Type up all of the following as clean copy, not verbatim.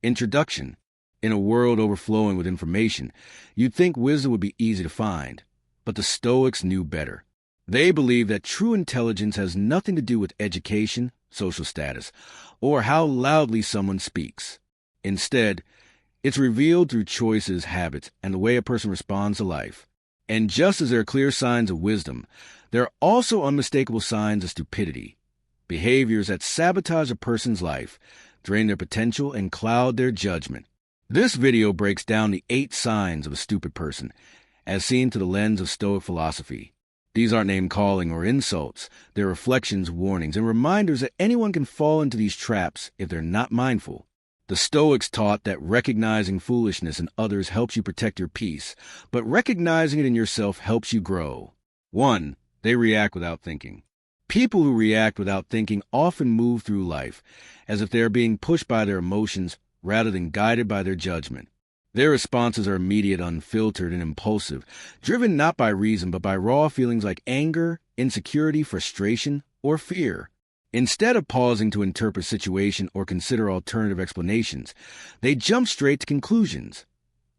Introduction. In a world overflowing with information, you'd think wisdom would be easy to find, but the Stoics knew better. They believed that true intelligence has nothing to do with education, social status, or how loudly someone speaks. Instead, it's revealed through choices, habits, and the way a person responds to life. And just as there are clear signs of wisdom, there are also unmistakable signs of stupidity, behaviors that sabotage a person's life, drain their potential, and cloud their judgment. This video breaks down the 8 signs of a stupid person, as seen through the lens of Stoic philosophy. These aren't name-calling or insults. They're reflections, warnings, and reminders that anyone can fall into these traps if they're not mindful. The Stoics taught that recognizing foolishness in others helps you protect your peace, but recognizing it in yourself helps you grow. 1. They react without thinking. People who react without thinking often move through life as if they are being pushed by their emotions rather than guided by their judgment. Their responses are immediate, unfiltered, and impulsive, driven not by reason but by raw feelings like anger, insecurity, frustration, or fear. Instead of pausing to interpret a situation or consider alternative explanations, they jump straight to conclusions,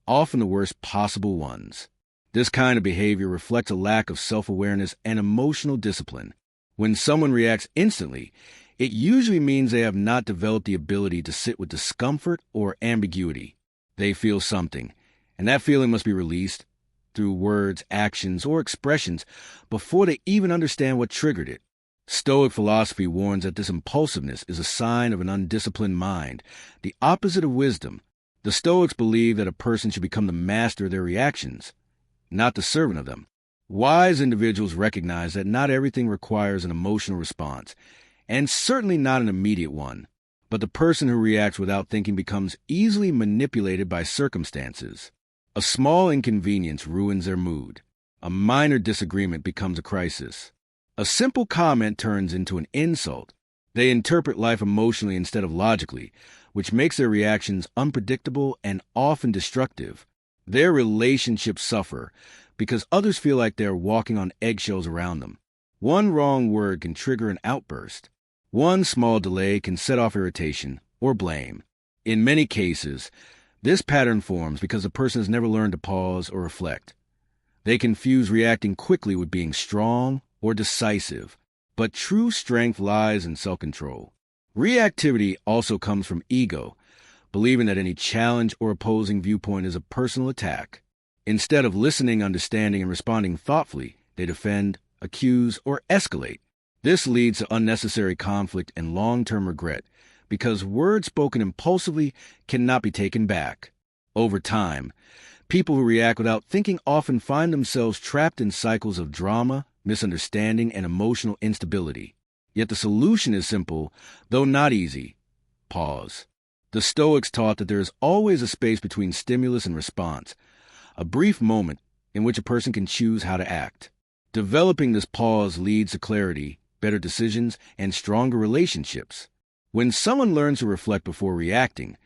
often the worst possible ones. This kind of behavior reflects a lack of self-awareness and emotional discipline. When someone reacts instantly, it usually means they have not developed the ability to sit with discomfort or ambiguity. They feel something, and that feeling must be released through words, actions, or expressions before they even understand what triggered it. Stoic philosophy warns that this impulsiveness is a sign of an undisciplined mind, the opposite of wisdom. The Stoics believe that a person should become the master of their reactions, not the servant of them. Wise individuals recognize that not everything requires an emotional response, and certainly not an immediate one. But the person who reacts without thinking becomes easily manipulated by circumstances. A small inconvenience ruins their mood. A minor disagreement becomes a crisis. A simple comment turns into an insult. They interpret life emotionally instead of logically, which makes their reactions unpredictable and often destructive. Their relationships suffer because others feel like they're walking on eggshells around them. One wrong word can trigger an outburst. One small delay can set off irritation or blame. In many cases, this pattern forms because the person has never learned to pause or reflect. They confuse reacting quickly with being strong or decisive, but true strength lies in self-control. Reactivity also comes from ego, believing that any challenge or opposing viewpoint is a personal attack. Instead of listening, understanding, and responding thoughtfully, they defend, accuse, or escalate. This leads to unnecessary conflict and long-term regret, because words spoken impulsively cannot be taken back. Over time, people who react without thinking often find themselves trapped in cycles of drama, misunderstanding, and emotional instability. Yet the solution is simple, though not easy. Pause. The Stoics taught that there is always a space between stimulus and response, a brief moment in which a person can choose how to act. Developing this pause leads to clarity, better decisions, and stronger relationships. When someone learns to reflect before reacting,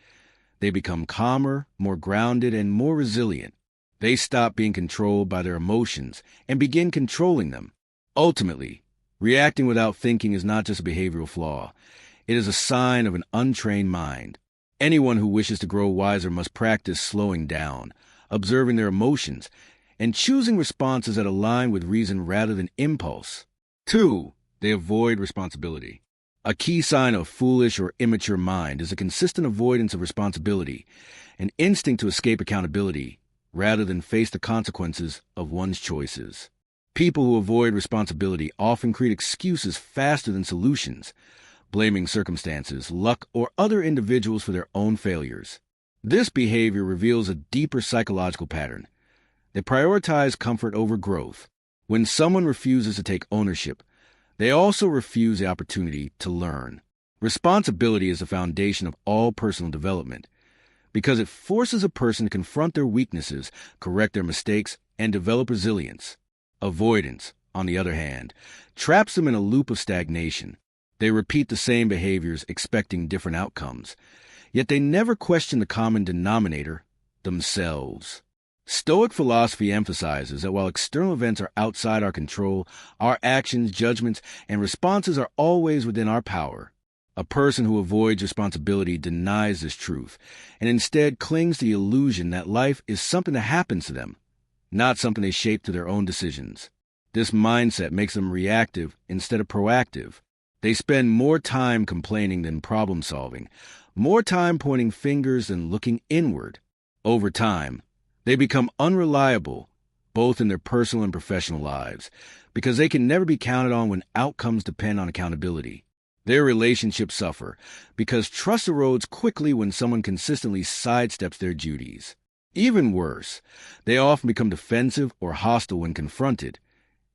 they become calmer, more grounded, and more resilient. They stop being controlled by their emotions and begin controlling them. Ultimately, reacting without thinking is not just a behavioral flaw. It is a sign of an untrained mind. Anyone who wishes to grow wiser must practice slowing down, observing their emotions, and choosing responses that align with reason rather than impulse. 2. They avoid responsibility. A key sign of foolish or immature mind is a consistent avoidance of responsibility, an instinct to escape accountability, rather than face the consequences of one's choices. People who avoid responsibility often create excuses faster than solutions, blaming circumstances, luck, or other individuals for their own failures. This behavior reveals a deeper psychological pattern. They prioritize comfort over growth. When someone refuses to take ownership, they also refuse the opportunity to learn. Responsibility is the foundation of all personal development, because it forces a person to confront their weaknesses, correct their mistakes, and develop resilience. Avoidance, on the other hand, traps them in a loop of stagnation. They repeat the same behaviors, expecting different outcomes, yet they never question the common denominator, themselves. Stoic philosophy emphasizes that while external events are outside our control, our actions, judgments, and responses are always within our power. A person who avoids responsibility denies this truth and instead clings to the illusion that life is something that happens to them, not something they shape through their own decisions. This mindset makes them reactive instead of proactive. They spend more time complaining than problem solving, more time pointing fingers than looking inward. Over time, they become unreliable, both in their personal and professional lives, because they can never be counted on when outcomes depend on accountability. Their relationships suffer because trust erodes quickly when someone consistently sidesteps their duties. Even worse, they often become defensive or hostile when confronted,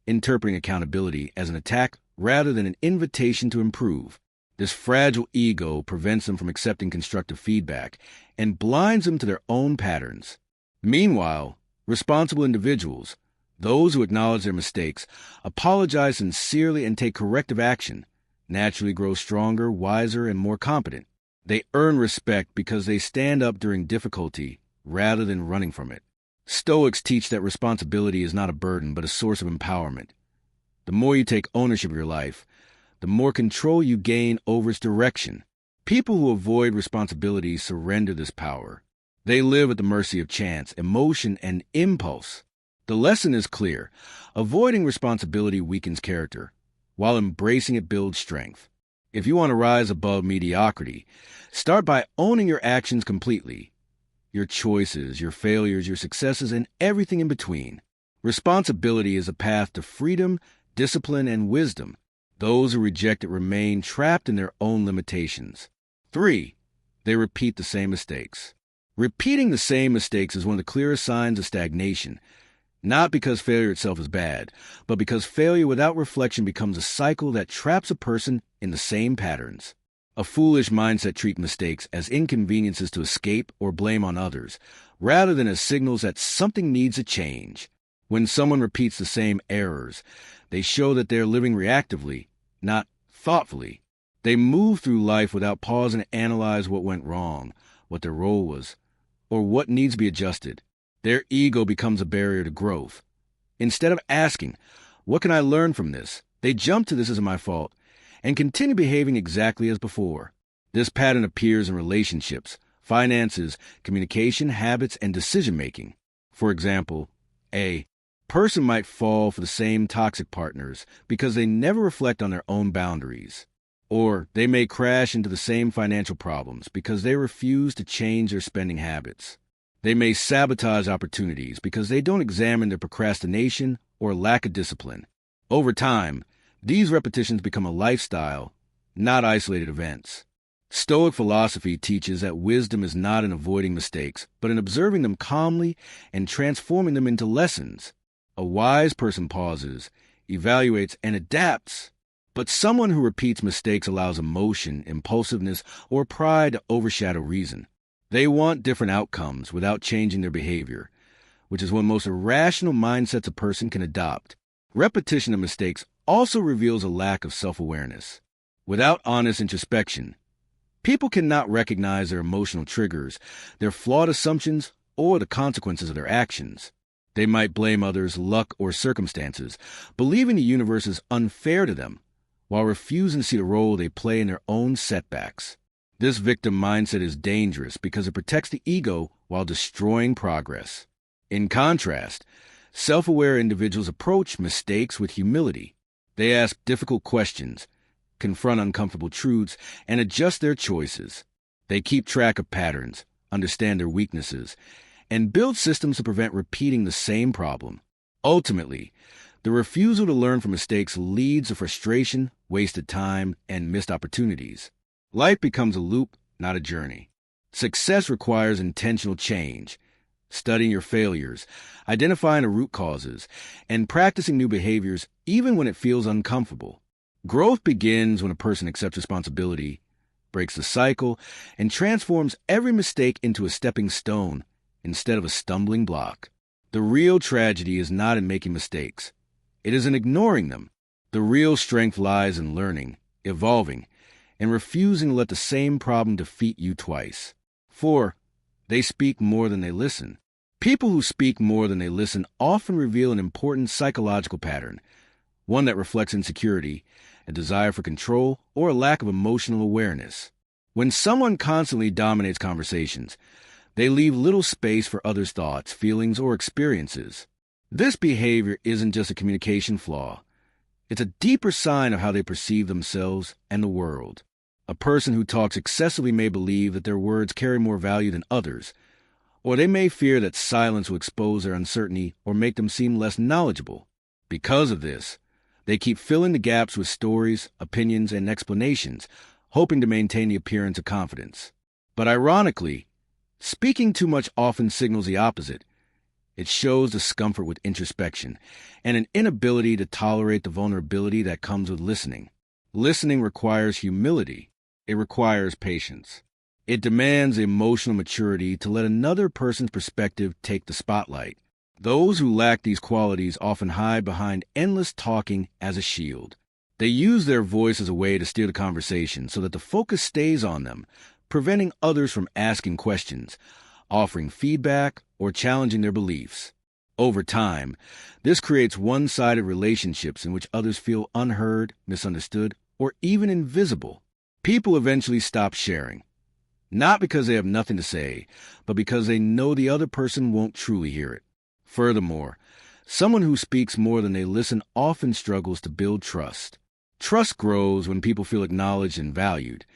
interpreting accountability as an attack rather than an invitation to improve. This fragile ego prevents them from accepting constructive feedback and blinds them to their own patterns. Meanwhile, responsible individuals, those who acknowledge their mistakes, apologize sincerely, and take corrective action, naturally grow stronger, wiser, and more competent. They earn respect because they stand up during difficulty rather than running from it. Stoics teach that responsibility is not a burden but a source of empowerment. The more you take ownership of your life, the more control you gain over its direction. People who avoid responsibility surrender this power. They live at the mercy of chance, emotion, and impulse. The lesson is clear. Avoiding responsibility weakens character, while embracing it builds strength. If you want to rise above mediocrity, start by owning your actions completely. Your choices, your failures, your successes, and everything in between. Responsibility is a path to freedom, discipline, and wisdom. Those who reject it remain trapped in their own limitations. 3. They repeat the same mistakes. Repeating the same mistakes is one of the clearest signs of stagnation, not because failure itself is bad, but because failure without reflection becomes a cycle that traps a person in the same patterns. A foolish mindset treats mistakes as inconveniences to escape or blame on others, rather than as signals that something needs a change. When someone repeats the same errors, they show that they're living reactively, not thoughtfully. They move through life without pausing to analyze what went wrong, what their role was, or what needs to be adjusted. Their ego becomes a barrier to growth. Instead of asking, "What can I learn from this?" they jump to "This isn't my fault," and continue behaving exactly as before. This pattern appears in relationships, finances, communication, habits, and decision-making. For example, a person might fall for the same toxic partners because they never reflect on their own boundaries. Or they may crash into the same financial problems because they refuse to change their spending habits. They may sabotage opportunities because they don't examine their procrastination or lack of discipline. Over time, these repetitions become a lifestyle, not isolated events. Stoic philosophy teaches that wisdom is not in avoiding mistakes, but in observing them calmly and transforming them into lessons. A wise person pauses, evaluates, and adapts. But someone who repeats mistakes allows emotion, impulsiveness, or pride to overshadow reason. They want different outcomes without changing their behavior, which is one most irrational mindsets a person can adopt. Repetition of mistakes also reveals a lack of self-awareness. Without honest introspection, people cannot recognize their emotional triggers, their flawed assumptions, or the consequences of their actions. They might blame others, luck, or circumstances, believing the universe is unfair to them, while refusing to see the role they play in their own setbacks. This victim mindset is dangerous because it protects the ego while destroying progress. In contrast, self-aware individuals approach mistakes with humility. They ask difficult questions, confront uncomfortable truths, and adjust their choices. They keep track of patterns, understand their weaknesses, and build systems to prevent repeating the same problem. Ultimately, the refusal to learn from mistakes leads to frustration, wasted time, and missed opportunities. Life becomes a loop, not a journey. Success requires intentional change, studying your failures, identifying the root causes, and practicing new behaviors even when it feels uncomfortable. Growth begins when a person accepts responsibility, breaks the cycle, and transforms every mistake into a stepping stone instead of a stumbling block. The real tragedy is not in making mistakes. It is in ignoring them. The real strength lies in learning, evolving, and refusing to let the same problem defeat you twice. 4. They speak more than they listen. People who speak more than they listen often reveal an important psychological pattern, one that reflects insecurity, a desire for control, or a lack of emotional awareness. When someone constantly dominates conversations, they leave little space for others' thoughts, feelings, or experiences. This behavior isn't just a communication flaw. It's a deeper sign of how they perceive themselves and the world. A person who talks excessively may believe that their words carry more value than others, or they may fear that silence will expose their uncertainty or make them seem less knowledgeable. Because of this, they keep filling the gaps with stories, opinions, and explanations, hoping to maintain the appearance of confidence. But ironically, speaking too much often signals the opposite. It shows discomfort with introspection and an inability to tolerate the vulnerability that comes with listening. Listening requires humility. It requires patience. It demands emotional maturity to let another person's perspective take the spotlight. Those who lack these qualities often hide behind endless talking as a shield. They use their voice as a way to steer the conversation so that the focus stays on them, preventing others from asking questions, offering feedback, or challenging their beliefs. Over time, this creates one-sided relationships in which others feel unheard, misunderstood, or even invisible. People eventually stop sharing, not because they have nothing to say, but because they know the other person won't truly hear it. Furthermore, someone who speaks more than they listen often struggles to build trust. Trust grows when people feel acknowledged and valued,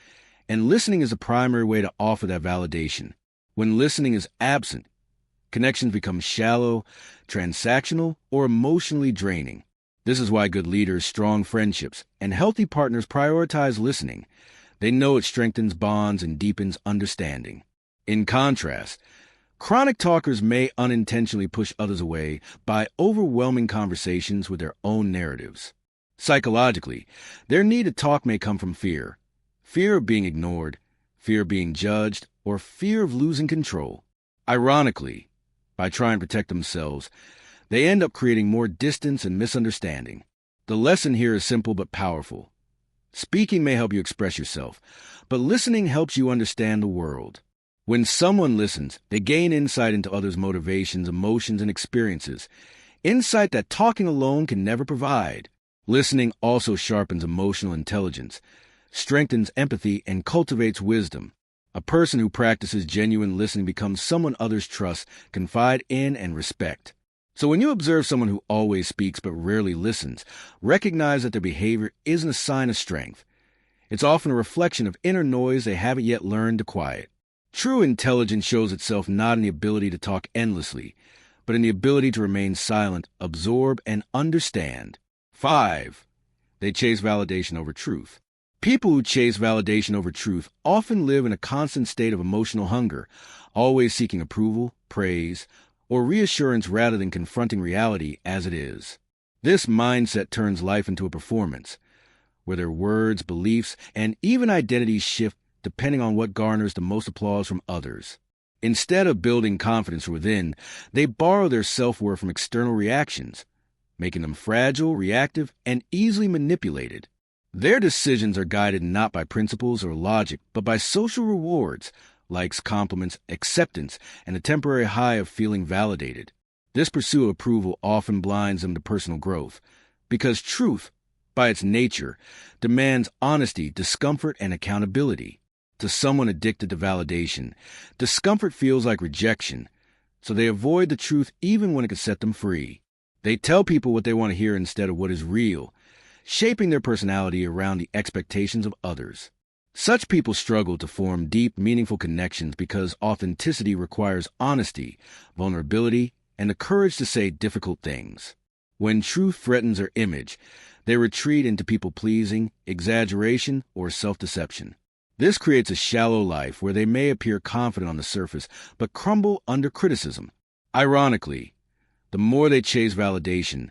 and listening is the primary way to offer that validation. When listening is absent, connections become shallow, transactional, or emotionally draining. This is why good leaders, strong friendships, and healthy partners prioritize listening. They know it strengthens bonds and deepens understanding. In contrast, chronic talkers may unintentionally push others away by overwhelming conversations with their own narratives. Psychologically, their need to talk may come from fear. Fear of being ignored, fear of being judged, or fear of losing control. Ironically, by trying to protect themselves, they end up creating more distance and misunderstanding. The lesson here is simple but powerful. Speaking may help you express yourself, but listening helps you understand the world. When someone listens, they gain insight into others' motivations, emotions, and experiences, insight that talking alone can never provide. Listening also sharpens emotional intelligence, strengthens empathy, and cultivates wisdom. A person who practices genuine listening becomes someone others trust, confide in, and respect. So when you observe someone who always speaks but rarely listens, recognize that their behavior isn't a sign of strength. It's often a reflection of inner noise they haven't yet learned to quiet. True intelligence shows itself not in the ability to talk endlessly, but in the ability to remain silent, absorb, and understand. 5. They chase validation over truth. People who chase validation over truth often live in a constant state of emotional hunger, always seeking approval, praise, or reassurance rather than confronting reality as it is. This mindset turns life into a performance, where their words, beliefs, and even identities shift depending on what garners the most applause from others. Instead of building confidence from within, they borrow their self-worth from external reactions, making them fragile, reactive, and easily manipulated. Their decisions are guided not by principles or logic, but by social rewards, likes, compliments, acceptance, and a temporary high of feeling validated. This pursuit of approval often blinds them to personal growth, because truth, by its nature, demands honesty, discomfort, and accountability. To someone addicted to validation, discomfort feels like rejection, so they avoid the truth even when it could set them free. They tell people what they want to hear instead of what is real, shaping their personality around the expectations of others. Such people struggle to form deep, meaningful connections because authenticity requires honesty, vulnerability, and the courage to say difficult things. When truth threatens their image, they retreat into people-pleasing, exaggeration, or self-deception. This creates a shallow life where they may appear confident on the surface but crumble under criticism. Ironically, the more they chase validation,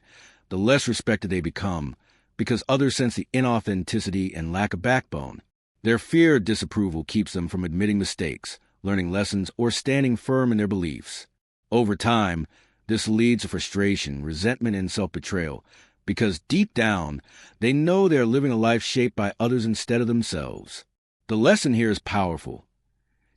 the less respected they become, because others sense the inauthenticity and lack of backbone. Their fear of disapproval keeps them from admitting mistakes, learning lessons, or standing firm in their beliefs. Over time, this leads to frustration, resentment, and self-betrayal, because deep down, they know they are living a life shaped by others instead of themselves. The lesson here is powerful.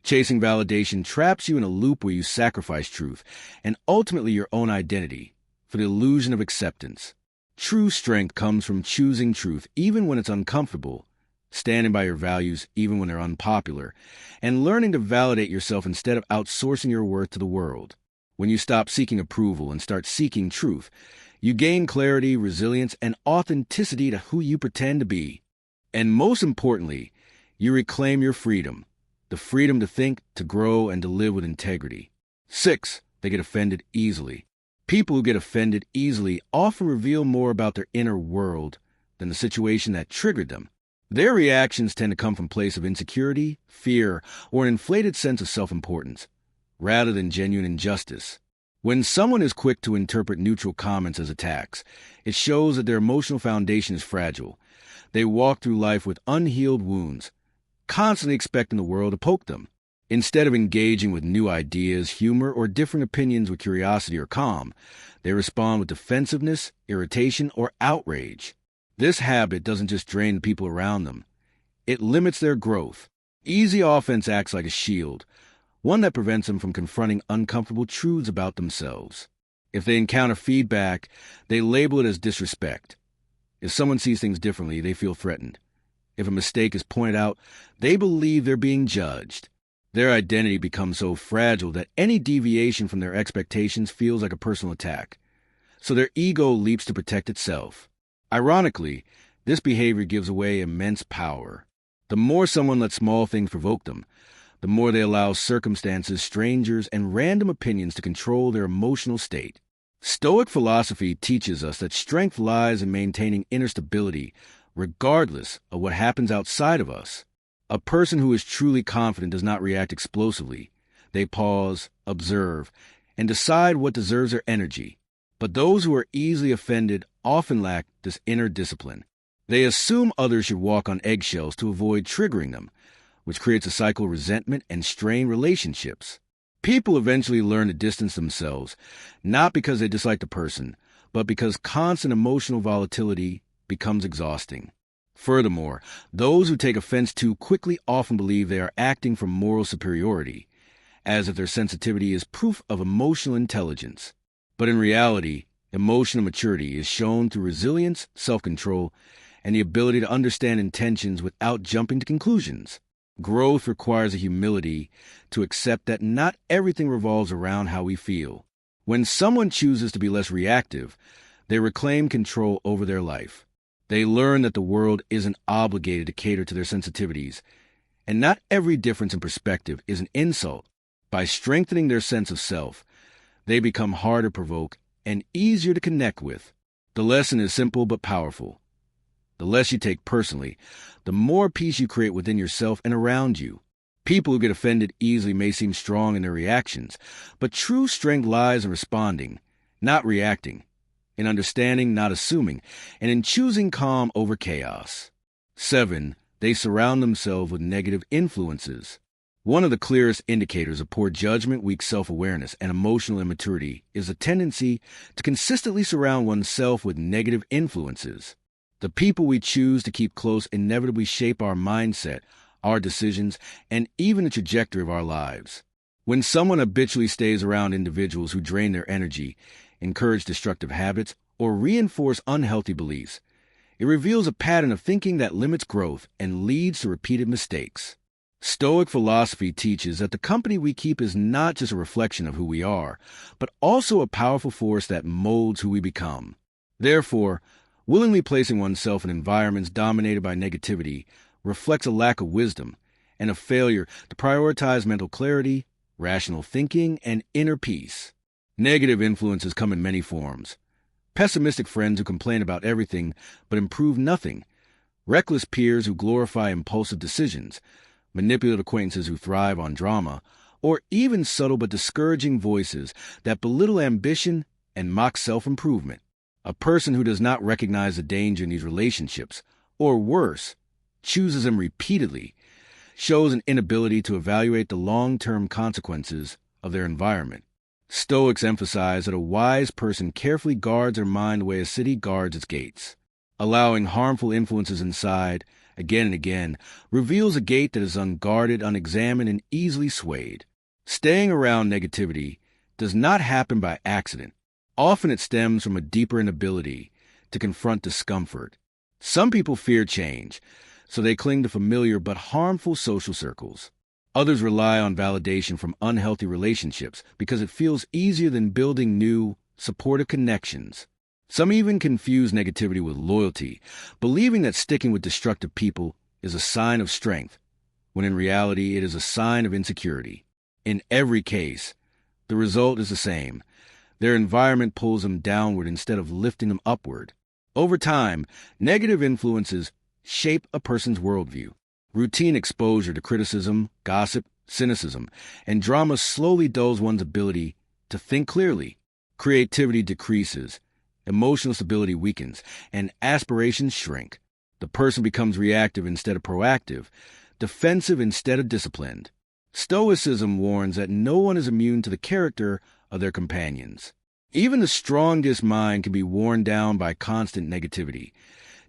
Chasing validation traps you in a loop where you sacrifice truth, and ultimately your own identity, for the illusion of acceptance. True strength comes from choosing truth even when it's uncomfortable, standing by your values even when they're unpopular, and learning to validate yourself instead of outsourcing your worth to the world. When you stop seeking approval and start seeking truth, you gain clarity, resilience, and authenticity to who you pretend to be. And most importantly, you reclaim your freedom, the freedom to think, to grow, and to live with integrity. 6. They get offended easily. People who get offended easily often reveal more about their inner world than the situation that triggered them. Their reactions tend to come from a place of insecurity, fear, or an inflated sense of self-importance, rather than genuine injustice. When someone is quick to interpret neutral comments as attacks, it shows that their emotional foundation is fragile. They walk through life with unhealed wounds, constantly expecting the world to poke them. Instead of engaging with new ideas, humor, or different opinions with curiosity or calm, they respond with defensiveness, irritation, or outrage. This habit doesn't just drain the people around them. It limits their growth. Easy offense acts like a shield, one that prevents them from confronting uncomfortable truths about themselves. If they encounter feedback, they label it as disrespect. If someone sees things differently, they feel threatened. If a mistake is pointed out, they believe they're being judged. Their identity becomes so fragile that any deviation from their expectations feels like a personal attack. So their ego leaps to protect itself. Ironically, this behavior gives away immense power. The more someone lets small things provoke them, the more they allow circumstances, strangers, and random opinions to control their emotional state. Stoic philosophy teaches us that strength lies in maintaining inner stability, regardless of what happens outside of us. A person who is truly confident does not react explosively. They pause, observe, and decide what deserves their energy. But those who are easily offended often lack this inner discipline. They assume others should walk on eggshells to avoid triggering them, which creates a cycle of resentment and strained relationships. People eventually learn to distance themselves, not because they dislike the person, but because constant emotional volatility becomes exhausting. Furthermore, those who take offense too quickly often believe they are acting from moral superiority, as if their sensitivity is proof of emotional intelligence. But in reality, emotional maturity is shown through resilience, self-control, and the ability to understand intentions without jumping to conclusions. Growth requires a humility to accept that not everything revolves around how we feel. When someone chooses to be less reactive, they reclaim control over their life. They learn that the world isn't obligated to cater to their sensitivities, and not every difference in perspective is an insult. By strengthening their sense of self, they become harder to provoke and easier to connect with. The lesson is simple but powerful. The less you take personally, the more peace you create within yourself and around you. People who get offended easily may seem strong in their reactions, but true strength lies in responding, not reacting, in understanding, not assuming, and in choosing calm over chaos. 7. They surround themselves with negative influences. One of the clearest indicators of poor judgment, weak self-awareness, and emotional immaturity is a tendency to consistently surround oneself with negative influences. The people we choose to keep close inevitably shape our mindset, our decisions, and even the trajectory of our lives. When someone habitually stays around individuals who drain their energy, encourage destructive habits, or reinforce unhealthy beliefs, it reveals a pattern of thinking that limits growth and leads to repeated mistakes. Stoic philosophy teaches that the company we keep is not just a reflection of who we are, but also a powerful force that molds who we become. Therefore, willingly placing oneself in environments dominated by negativity reflects a lack of wisdom and a failure to prioritize mental clarity, rational thinking, and inner peace. Negative influences come in many forms. Pessimistic friends who complain about everything but improve nothing. Reckless peers who glorify impulsive decisions. Manipulative acquaintances who thrive on drama. Or even subtle but discouraging voices that belittle ambition and mock self-improvement. A person who does not recognize the danger in these relationships, or worse, chooses them repeatedly, shows an inability to evaluate the long-term consequences of their environment. Stoics emphasize that a wise person carefully guards their mind the way a city guards its gates. Allowing harmful influences inside, again and again, reveals a gate that is unguarded, unexamined, and easily swayed. Staying around negativity does not happen by accident. Often it stems from a deeper inability to confront discomfort. Some people fear change, so they cling to familiar but harmful social circles. Others rely on validation from unhealthy relationships because it feels easier than building new, supportive connections. Some even confuse negativity with loyalty, believing that sticking with destructive people is a sign of strength, when in reality it is a sign of insecurity. In every case, the result is the same. Their environment pulls them downward instead of lifting them upward. Over time, negative influences shape a person's worldview. Routine exposure to criticism, gossip, cynicism, and drama slowly dulls one's ability to think clearly. Creativity decreases, emotional stability weakens, and aspirations shrink. The person becomes reactive instead of proactive, defensive instead of disciplined. Stoicism warns that no one is immune to the character of their companions. Even the strongest mind can be worn down by constant negativity,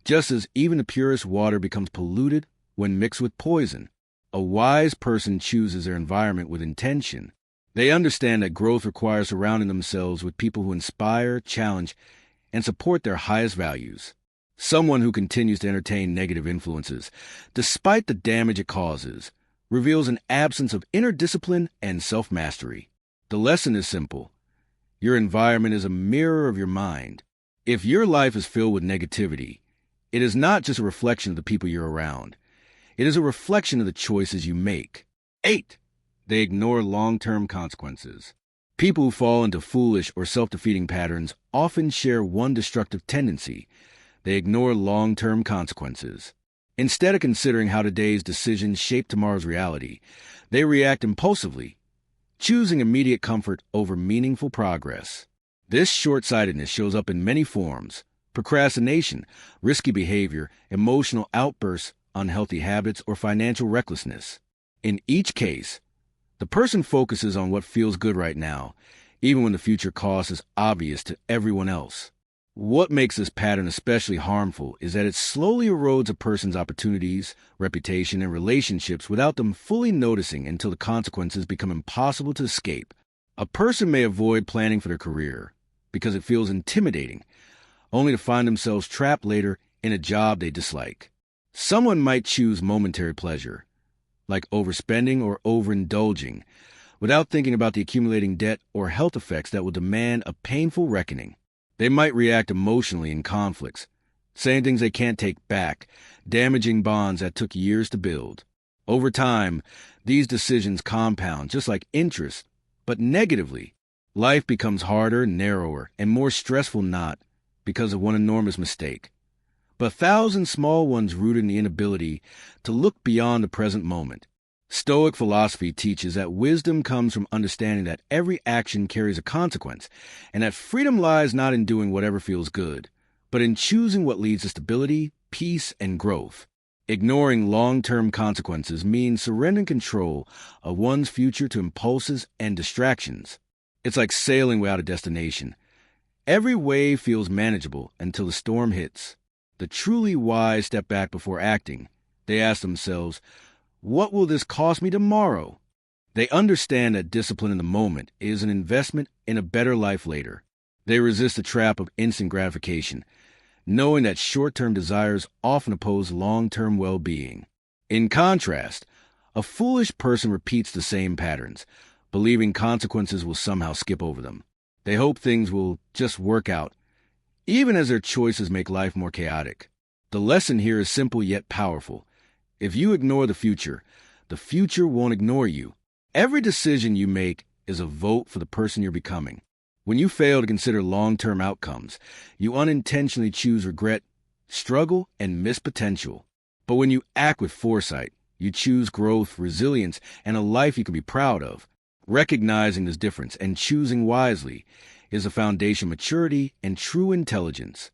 just as even the purest water becomes polluted when mixed with poison. A wise person chooses their environment with intention. They understand that growth requires surrounding themselves with people who inspire, challenge, and support their highest values. Someone who continues to entertain negative influences, despite the damage it causes, reveals an absence of inner discipline and self-mastery. The lesson is simple. Your environment is a mirror of your mind. If your life is filled with negativity, it is not just a reflection of the people you're around. It is a reflection of the choices you make. 8. They ignore long-term consequences. People who fall into foolish or self-defeating patterns often share one destructive tendency. They ignore long-term consequences. Instead of considering how today's decisions shape tomorrow's reality, they react impulsively, choosing immediate comfort over meaningful progress. This short-sightedness shows up in many forms: procrastination, risky behavior, emotional outbursts, unhealthy habits, or financial recklessness. In each case, the person focuses on what feels good right now, even when the future cost is obvious to everyone else. What makes this pattern especially harmful is that it slowly erodes a person's opportunities, reputation, and relationships without them fully noticing until the consequences become impossible to escape. A person may avoid planning for their career because it feels intimidating, only to find themselves trapped later in a job they dislike. Someone might choose momentary pleasure, like overspending or overindulging, without thinking about the accumulating debt or health effects that will demand a painful reckoning. They might react emotionally in conflicts, saying things they can't take back, damaging bonds that took years to build. Over time, these decisions compound just like interest, but negatively. Life becomes harder, narrower, and more stressful not because of one enormous mistake, but 1,000 small ones rooted in the inability to look beyond the present moment. Stoic philosophy teaches that wisdom comes from understanding that every action carries a consequence, and that freedom lies not in doing whatever feels good, but in choosing what leads to stability, peace, and growth. Ignoring long-term consequences means surrendering control of one's future to impulses and distractions. It's like sailing without a destination. Every wave feels manageable until the storm hits. The truly wise step back before acting. They ask themselves, what will this cost me tomorrow? They understand that discipline in the moment is an investment in a better life later. They resist the trap of instant gratification, knowing that short-term desires often oppose long-term well-being. In contrast, a foolish person repeats the same patterns, believing consequences will somehow skip over them. They hope things will just work out, even as their choices make life more chaotic. The lesson here is simple yet powerful. If you ignore the future won't ignore you. Every decision you make is a vote for the person you're becoming. When you fail to consider long-term outcomes, you unintentionally choose regret, struggle, and missed potential. But when you act with foresight, you choose growth, resilience, and a life you can be proud of. Recognizing this difference and choosing wisely is the foundation of maturity and true intelligence.